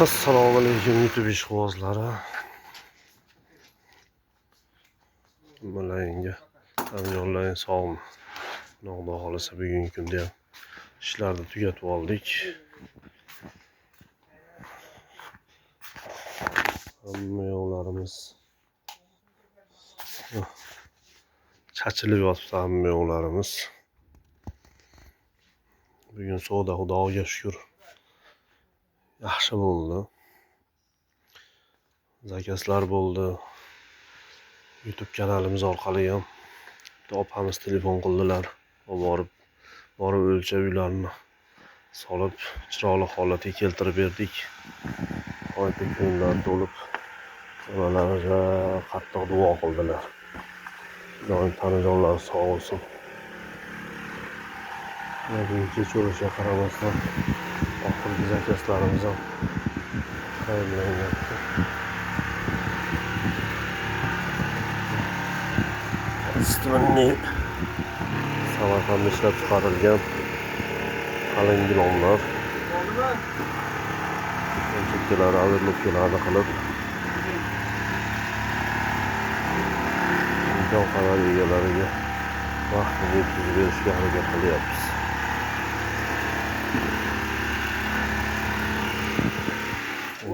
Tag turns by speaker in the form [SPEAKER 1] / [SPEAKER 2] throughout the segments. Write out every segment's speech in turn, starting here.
[SPEAKER 1] Assalomu alaykum YouTube ishqibozlari. Malayinga hamyonlaring sog'mi? Xudo xolasa bugungi kunda ham ishlarni tugatib oldik. Hamma yo'llarimiz chachilib yotibdi, hamma yo'llarimiz. Bugun savdo Xudoga shukr yaxshi bo'ldi. Zakazlar bo'ldi. YouTube kanalimiz orqali ham opamiz telefon qildilar. Borib o'lchab uylarni solib chiroyli holatga keltirib berdik. Oyda kunlar to'lib onalarga qattiq duo qildilar. Doim tanajonlar sog' bo'lsin. Kech o'lishiga qaramasdan oxirgi zakazlarimiz ham tayinlanyapti. Istiminli Samarqandda ishlab chiqarilgan qalin gilomlar. Chekkalarni averlovkalarni qilib imkon qadar egalariga vaqtida yetkazib berishga harakat qilyapmiz.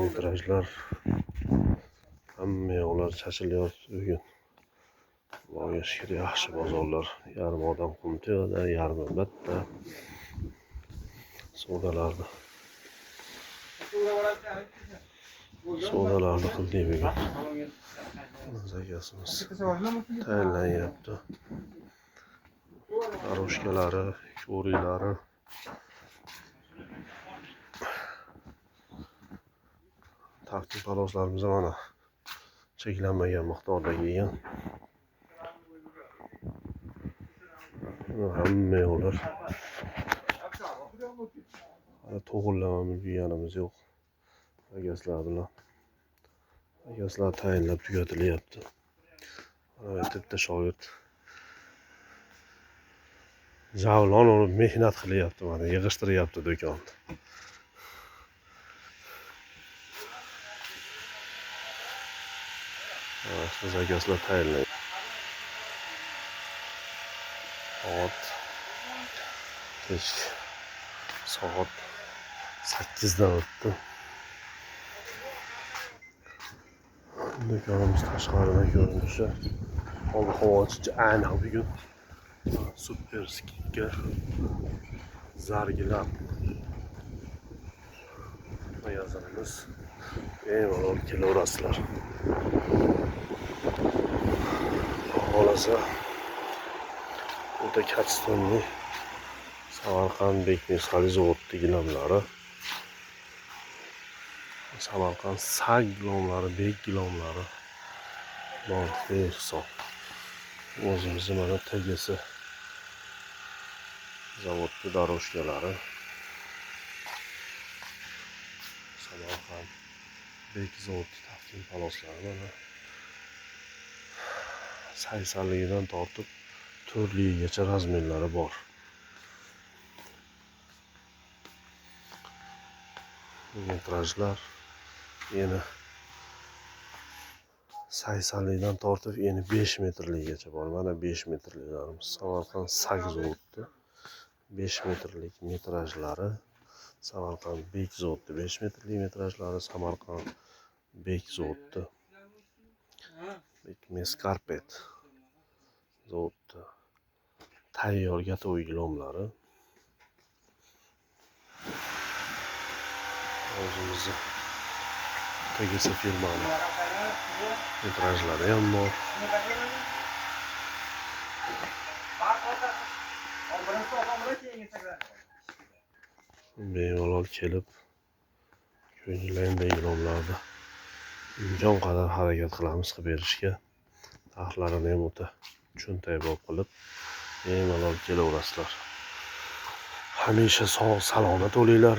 [SPEAKER 1] Metrajlar hamma yo'llar chachilyapti bugun. Xudoga shukr, yaxshi bozorlar. Yarim odam qumtiyada, yarmi bitta savdolarni qildik bugun. Zakasimiz tayinlanyapti. Aroshkalari, ko'rilari taqdim parozlarimiz mana cheklanmagan miqdorda kelgan. Hamma yo'llar to'g'irlama mulkiyganimiz yo'q. Zakazlar bilan zakazlar tayinlab tugatilyapti. Bitta shogird javlon urib mehnat qilyapti, mana yig'ishtiryapti do'konni. Zakazlar tayinlaydi. Soat 8dan o'tdi. Do'konimiz tashqaridan ko'rinishi ob-havo aniq bugun. Super skidga zargilar magazanimiz bemalol kelaverasizlar. Xolasa o'ta katstonli Samarqand Bekmirskali zavodi gilamlari, Samarqand sag gilomlari, bek gilomlari bor hisob. O'zimizning mana tegisi zavodni daroshkalari, Samarqand bek zavodi taqdim paloslari mana 80ligidan tortib 4ligigacha razmerlari bor. Metrajlar yana 80ligidan tortib yana 5 metrligigacha bor. Mana 5 metrliklarimiz Samarqand sag zavodi 5 metrlik metrajlari, Samarqand bek zavodi 5 metrlik metrajlari, Samarqand bek zavodi Bekmirskarbet zavodi tayyor gatovoy gilomlari. O'zimizni tegisi firmani metrajlari ham bor. Bemalol kelib ko'ngillaydigan gilomlarda imkon qadar harakat qilamiz qilib berishga. Narxlarini ham o'ta cho'ntaybob qilib bemalol kelaverasizlar. Hamisha sog' salomat bo'linglar.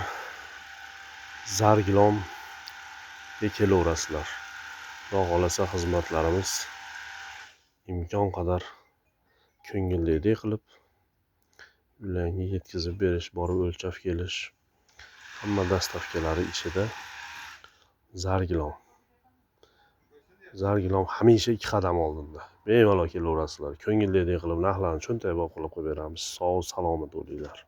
[SPEAKER 1] Zargilomga kelaverasizlar. Xudo xolasa xizmatlarimiz imkon qadar ko'ngildagidek qilib ularga yetkazib berish, borib o'lchab kelish, hamma dastavkalari ichida Zargilon. Zargilon hamisha 2 qadam oldinda. Bemalol kelaverasizlar. Ko'ngildagidek qilib narxlarni cho'ntak bob qilib qo'yib beramiz. Sog' salomat bo'linglar.